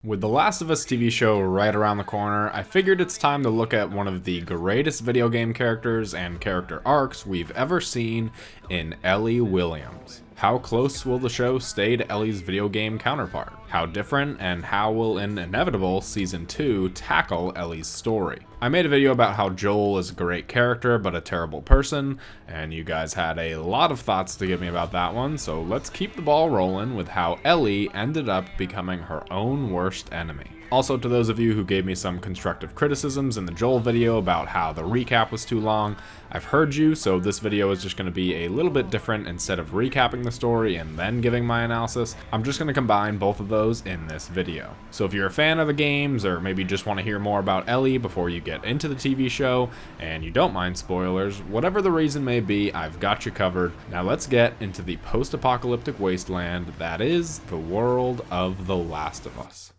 With The Last of Us TV show right around the corner, I figured it's time to look at one of the greatest video game characters and character arcs we've ever seen in Ellie Williams. How close will the show stay to Ellie's video game counterpart? How different, and how will an inevitable Season 2 tackle Ellie's story? I made a video about how Joel is a great character but a terrible person, and you guys had a lot of thoughts to give me about that one, so let's keep the ball rolling with how Ellie ended up becoming her own worst enemy. Also, to those of you who gave me some constructive criticisms in the Joel video about how the recap was too long, I've heard you, so this video is just going to be a little bit different. Instead of recapping the story and then giving my analysis, I'm just going to combine both of those in this video. So if you're a fan of the games, or maybe just want to hear more about Ellie before you get into the TV show, and you don't mind spoilers, whatever the reason may be, I've got you covered. Now let's get into the post-apocalyptic wasteland that is the world of The Last of Us.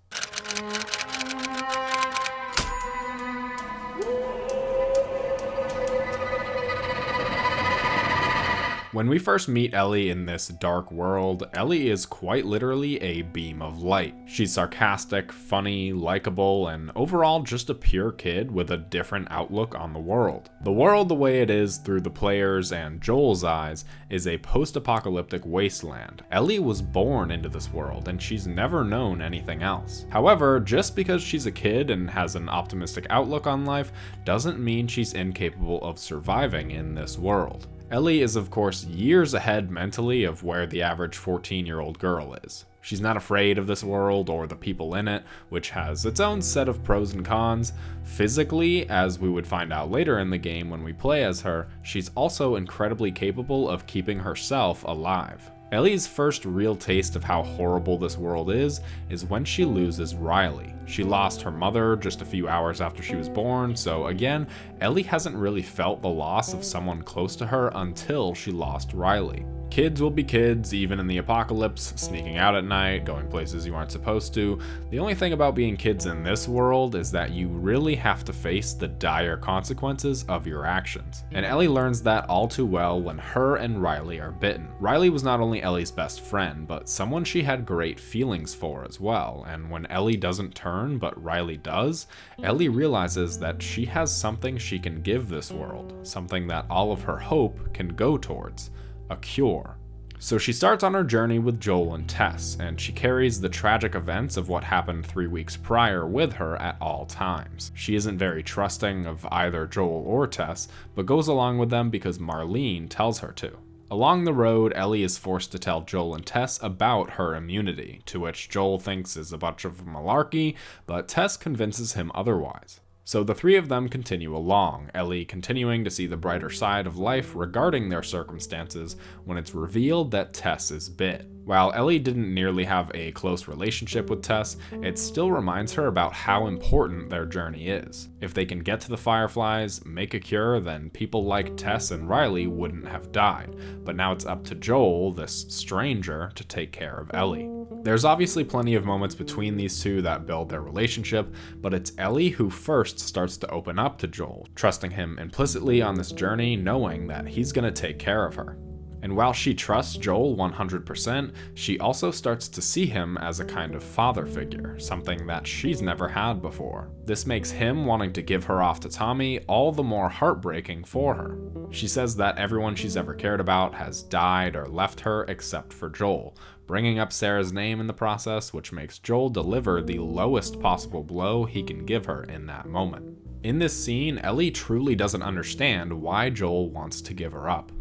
When we first meet Ellie in this dark world, Ellie is quite literally a beam of light. She's sarcastic, funny, likable, and overall just a pure kid with a different outlook on the world. The world the way it is through the players' and Joel's eyes is a post-apocalyptic wasteland. Ellie was born into this world and she's never known anything else. However, just because she's a kid and has an optimistic outlook on life doesn't mean she's incapable of surviving in this world. Ellie is of course years ahead mentally of where the average 14-year-old girl is. She's not afraid of this world or the people in it, which has its own set of pros and cons. Physically, as we would find out later in the game when we play as her, she's also incredibly capable of keeping herself alive. Ellie's first real taste of how horrible this world is when she loses Riley. She lost her mother just a few hours after she was born, so again, Ellie hasn't really felt the loss of someone close to her until she lost Riley. Kids will be kids, even in the apocalypse, sneaking out at night, going places you aren't supposed to. The only thing about being kids in this world is that you really have to face the dire consequences of your actions. And Ellie learns that all too well when her and Riley are bitten. Riley was not only Ellie's best friend, but someone she had great feelings for as well. And when Ellie doesn't turn, but Riley does, Ellie realizes that she has something she can give this world, something that all of her hope can go towards. A cure. So she starts on her journey with Joel and Tess, and she carries the tragic events of what happened 3 weeks prior with her at all times. She isn't very trusting of either Joel or Tess, but goes along with them because Marlene tells her to. Along the road, Ellie is forced to tell Joel and Tess about her immunity, to which Joel thinks is a bunch of malarkey, but Tess convinces him otherwise. So the three of them continue along, Ellie continuing to see the brighter side of life regarding their circumstances when it's revealed that Tess is bit. While Ellie didn't nearly have a close relationship with Tess, it still reminds her about how important their journey is. If they can get to the Fireflies, make a cure, then people like Tess and Riley wouldn't have died. But now it's up to Joel, this stranger, to take care of Ellie. There's obviously plenty of moments between these two that build their relationship, but it's Ellie who first starts to open up to Joel, trusting him implicitly on this journey, knowing that he's gonna take care of her. And while she trusts Joel 100%, she also starts to see him as a kind of father figure, something that she's never had before. This makes him wanting to give her off to Tommy all the more heartbreaking for her. She says that everyone she's ever cared about has died or left her except for Joel, bringing up Sarah's name in the process, which makes Joel deliver the lowest possible blow he can give her in that moment. In this scene, Ellie truly doesn't understand why Joel wants to give her up.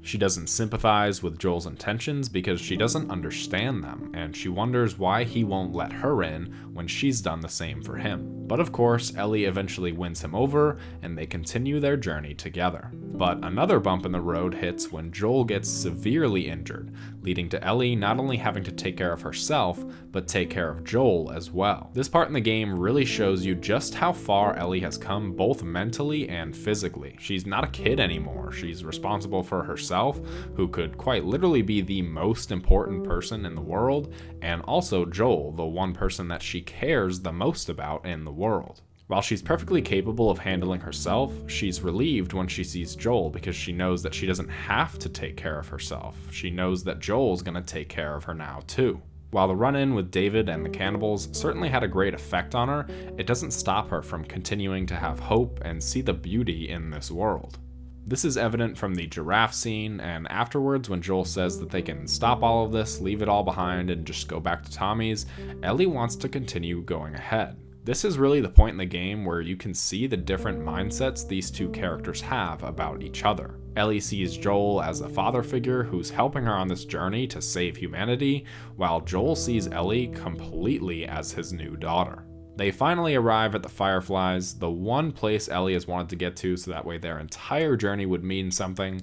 She doesn't sympathize with Joel's intentions because she doesn't understand them, and she wonders why he won't let her in when she's done the same for him. But of course, Ellie eventually wins him over, and they continue their journey together. But another bump in the road hits when Joel gets severely injured, leading to Ellie not only having to take care of herself, but take care of Joel as well. This part in the game really shows you just how far Ellie has come both mentally and physically. She's not a kid anymore, she's responsible for herself, who could quite literally be the most important person in the world, and also Joel, the one person that she cares the most about in the world. While she's perfectly capable of handling herself, she's relieved when she sees Joel because she knows that she doesn't have to take care of herself. She knows that Joel's gonna take care of her now too. While the run-in with David and the cannibals certainly had a great effect on her, it doesn't stop her from continuing to have hope and see the beauty in this world. This is evident from the giraffe scene, and afterwards when Joel says that they can stop all of this, leave it all behind, and just go back to Tommy's, Ellie wants to continue going ahead. This is really the point in the game where you can see the different mindsets these two characters have about each other. Ellie sees Joel as a father figure who's helping her on this journey to save humanity, while Joel sees Ellie completely as his new daughter. They finally arrive at the Fireflies, the one place Ellie has wanted to get to so that way their entire journey would mean something,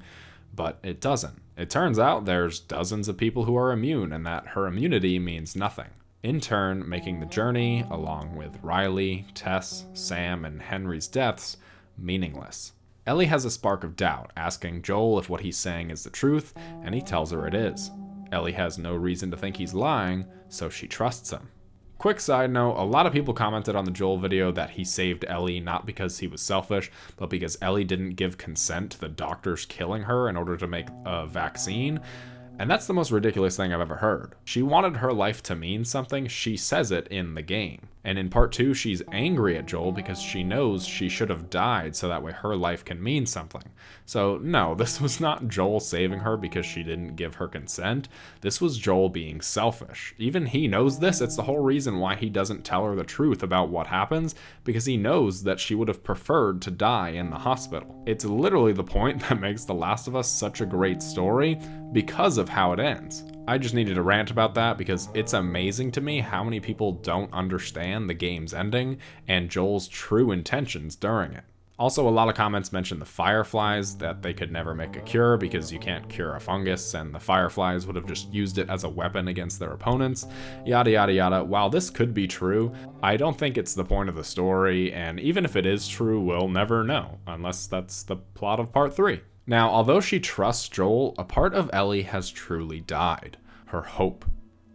but it doesn't. It turns out there's dozens of people who are immune and that her immunity means nothing. In turn, making the journey, along with Riley, Tess, Sam, and Henry's deaths, meaningless. Ellie has a spark of doubt, asking Joel if what he's saying is the truth, and he tells her it is. Ellie has no reason to think he's lying, so she trusts him. Quick side note, a lot of people commented on the Joel video that he saved Ellie not because he was selfish, but because Ellie didn't give consent to the doctors killing her in order to make a vaccine. And that's the most ridiculous thing I've ever heard. She wanted her life to mean something, she says it in the game. And in part 2, she's angry at Joel because she knows she should have died so that way her life can mean something. So no, this was not Joel saving her because she didn't give her consent. This was Joel being selfish. Even he knows this. It's the whole reason why he doesn't tell her the truth about what happens, because he knows that she would have preferred to die in the hospital. It's literally the point that makes The Last of Us such a great story because of how it ends. I just needed to rant about that because it's amazing to me how many people don't understand the game's ending and Joel's true intentions during it. Also, a lot of comments mentioned the Fireflies, that they could never make a cure because you can't cure a fungus, and the Fireflies would have just used it as a weapon against their opponents, yada yada yada. While this could be true, I don't think it's the point of the story, and even if it is true, we'll never know, unless that's the plot of part 3. Now, although she trusts Joel, a part of Ellie has truly died. Her hope.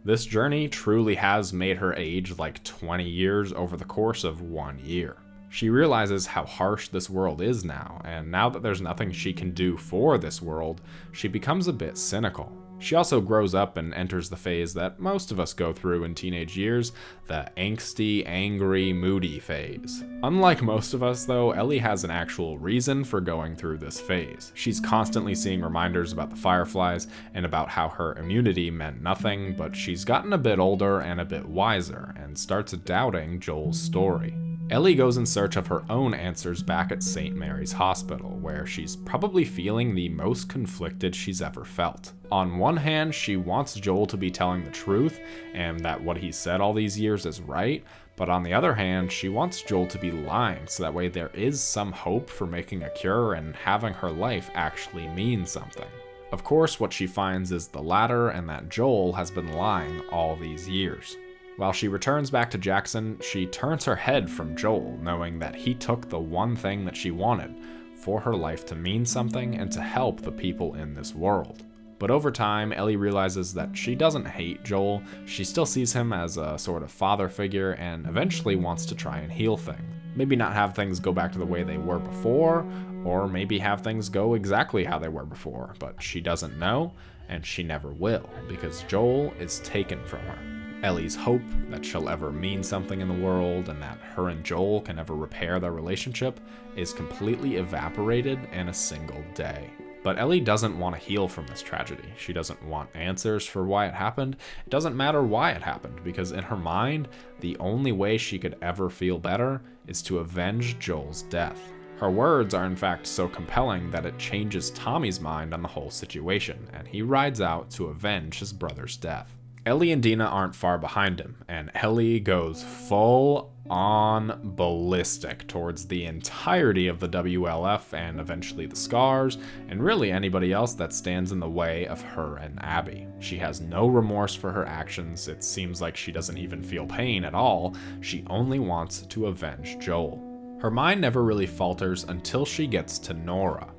This journey truly has made her age like 20 years over the course of 1 year. She realizes how harsh this world is now, and now that there's nothing she can do for this world, she becomes a bit cynical. She also grows up and enters the phase that most of us go through in teenage years, the angsty, angry, moody phase. Unlike most of us though, Ellie has an actual reason for going through this phase. She's constantly seeing reminders about the Fireflies and about how her immunity meant nothing, but she's gotten a bit older and a bit wiser, and starts doubting Joel's story. Ellie goes in search of her own answers back at St. Mary's Hospital, where she's probably feeling the most conflicted she's ever felt. On one hand, she wants Joel to be telling the truth, and that what he said all these years is right, but on the other hand, she wants Joel to be lying so that way there is some hope for making a cure and having her life actually mean something. Of course, what she finds is the latter, and that Joel has been lying all these years. While she returns back to Jackson, she turns her head from Joel, knowing that he took the one thing that she wanted, for her life to mean something and to help the people in this world. But over time, Ellie realizes that she doesn't hate Joel, she still sees him as a sort of father figure and eventually wants to try and heal things. Maybe not have things go back to the way they were before, or maybe have things go exactly how they were before, but she doesn't know, and she never will, because Joel is taken from her. Ellie's hope that she'll ever mean something in the world and that her and Joel can ever repair their relationship is completely evaporated in a single day. But Ellie doesn't want to heal from this tragedy. She doesn't want answers for why it happened. It doesn't matter why it happened, because in her mind, the only way she could ever feel better is to avenge Joel's death. Her words are in fact so compelling that it changes Tommy's mind on the whole situation, and he rides out to avenge his brother's death. Ellie and Dina aren't far behind him, and Ellie goes full-on ballistic towards the entirety of the WLF and eventually the Scars, and really anybody else that stands in the way of her and Abby. She has no remorse for her actions. It seems like she doesn't even feel pain at all. She only wants to avenge Joel. Her mind never really falters until she gets to Nora.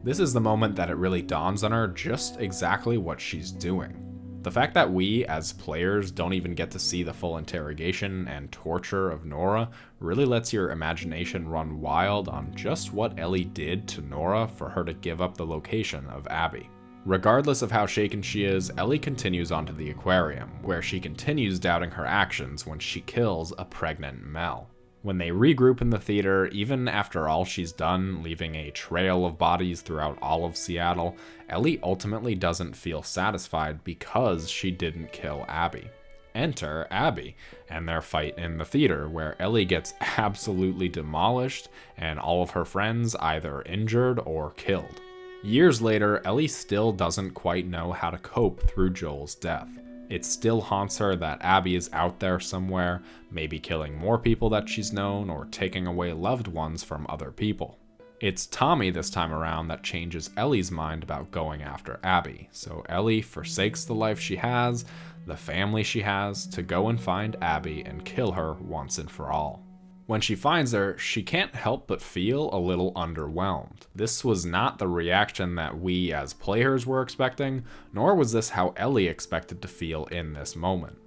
This is the moment that it really dawns on her just exactly what she's doing. The fact that we, as players, don't even get to see the full interrogation and torture of Nora really lets your imagination run wild on just what Ellie did to Nora for her to give up the location of Abby. Regardless of how shaken she is, Ellie continues onto the aquarium, where she continues doubting her actions when she kills a pregnant Mel. When they regroup in the theater, even after all she's done, leaving a trail of bodies throughout all of Seattle, Ellie ultimately doesn't feel satisfied because she didn't kill Abby. Enter Abby and their fight in the theater, where Ellie gets absolutely demolished and all of her friends either injured or killed. Years later, Ellie still doesn't quite know how to cope through Joel's death. It still haunts her that Abby is out there somewhere, maybe killing more people that she's known or taking away loved ones from other people. It's Tommy this time around that changes Ellie's mind about going after Abby, so Ellie forsakes the life she has, the family she has, to go and find Abby and kill her once and for all. When she finds her, she can't help but feel a little underwhelmed. This was not the reaction that we as players were expecting, nor was this how Ellie expected to feel in this moment.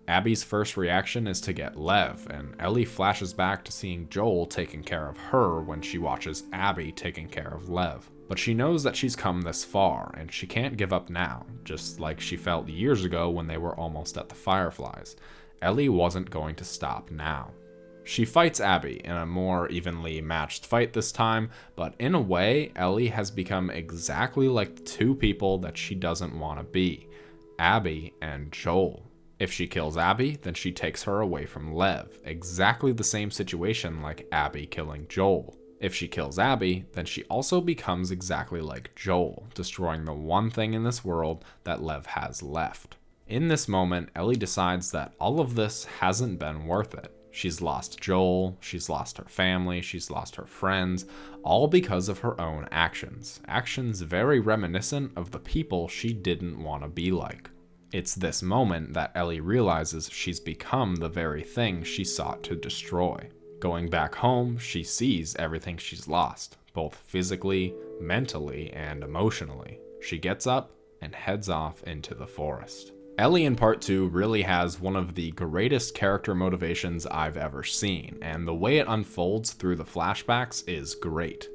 Abby's first reaction is to get Lev, and Ellie flashes back to seeing Joel taking care of her when she watches Abby taking care of Lev. But she knows that she's come this far, and she can't give up now, just like she felt years ago when they were almost at the Fireflies. Ellie wasn't going to stop now. She fights Abby in a more evenly matched fight this time, but in a way, Ellie has become exactly like the two people that she doesn't want to be, Abby and Joel. If she kills Abby, then she takes her away from Lev, exactly the same situation like Abby killing Joel. If she kills Abby, then she also becomes exactly like Joel, destroying the one thing in this world that Lev has left. In this moment, Ellie decides that all of this hasn't been worth it. She's lost Joel, she's lost her family, she's lost her friends, all because of her own actions. Actions very reminiscent of the people she didn't want to be like. It's this moment that Ellie realizes she's become the very thing she sought to destroy. Going back home, she sees everything she's lost, both physically, mentally, and emotionally. She gets up and heads off into the forest. Ellie in Part 2 really has one of the greatest character motivations I've ever seen, and the way it unfolds through the flashbacks is great.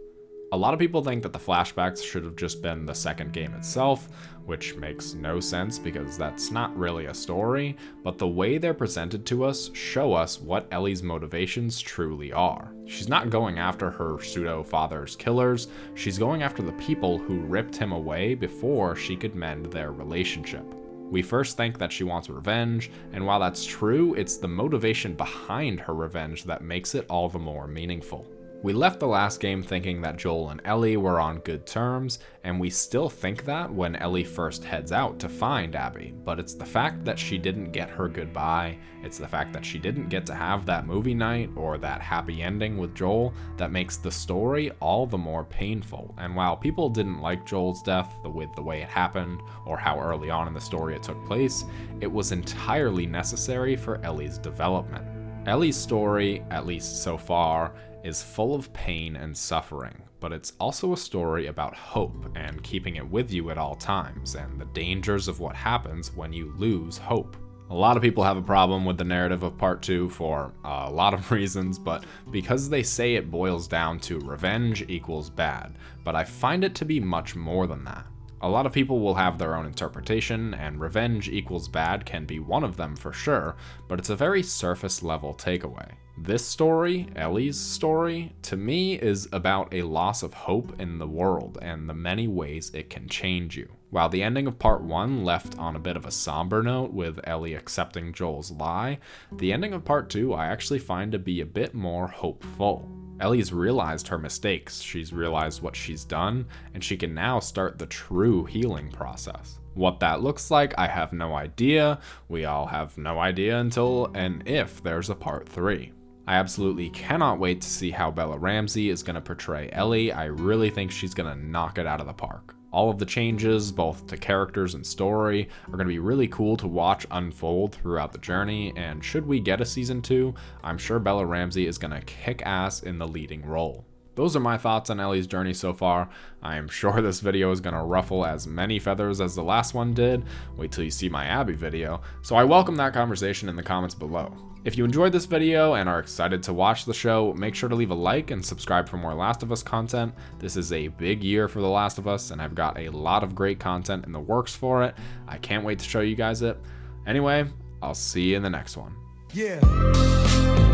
A lot of people think that the flashbacks should have just been the second game itself, which makes no sense because that's not really a story, but the way they're presented to us show us what Ellie's motivations truly are. She's not going after her pseudo-father's killers, she's going after the people who ripped him away before she could mend their relationship. We first think that she wants revenge, and while that's true, it's the motivation behind her revenge that makes it all the more meaningful. We left the last game thinking that Joel and Ellie were on good terms, and we still think that when Ellie first heads out to find Abby, but it's the fact that she didn't get her goodbye, it's the fact that she didn't get to have that movie night or that happy ending with Joel that makes the story all the more painful. And while people didn't like Joel's death with the way it happened or how early on in the story it took place, it was entirely necessary for Ellie's development. Ellie's story, at least so far, is full of pain and suffering, but it's also a story about hope and keeping it with you at all times, and the dangers of what happens when you lose hope. A lot of people have a problem with the narrative of Part 2 for a lot of reasons, but because they say it boils down to revenge equals bad, but I find it to be much more than that. A lot of people will have their own interpretation, and revenge equals bad can be one of them for sure, but it's a very surface level takeaway. This story, Ellie's story, to me is about a loss of hope in the world and the many ways it can change you. While the ending of Part 1 left on a bit of a somber note with Ellie accepting Joel's lie, the ending of Part 2 I actually find to be a bit more hopeful. Ellie's realized her mistakes, she's realized what she's done, and she can now start the true healing process. What that looks like, I have no idea. We all have no idea until and if there's a Part 3. I absolutely cannot wait to see how Bella Ramsey is going to portray Ellie. I really think she's going to knock it out of the park. All of the changes, both to characters and story, are going to be really cool to watch unfold throughout the journey, and should we get a season 2, I'm sure Bella Ramsey is going to kick ass in the leading role. Those are my thoughts on Ellie's journey so far. I am sure this video is going to ruffle as many feathers as the last one did. Wait till you see my Abby video. So I welcome that conversation in the comments below. If you enjoyed this video and are excited to watch the show, make sure to leave a like and subscribe for more Last of Us content. This is a big year for The Last of Us, and I've got a lot of great content in the works for it. I can't wait to show you guys it. Anyway, I'll see you in the next one. Yeah.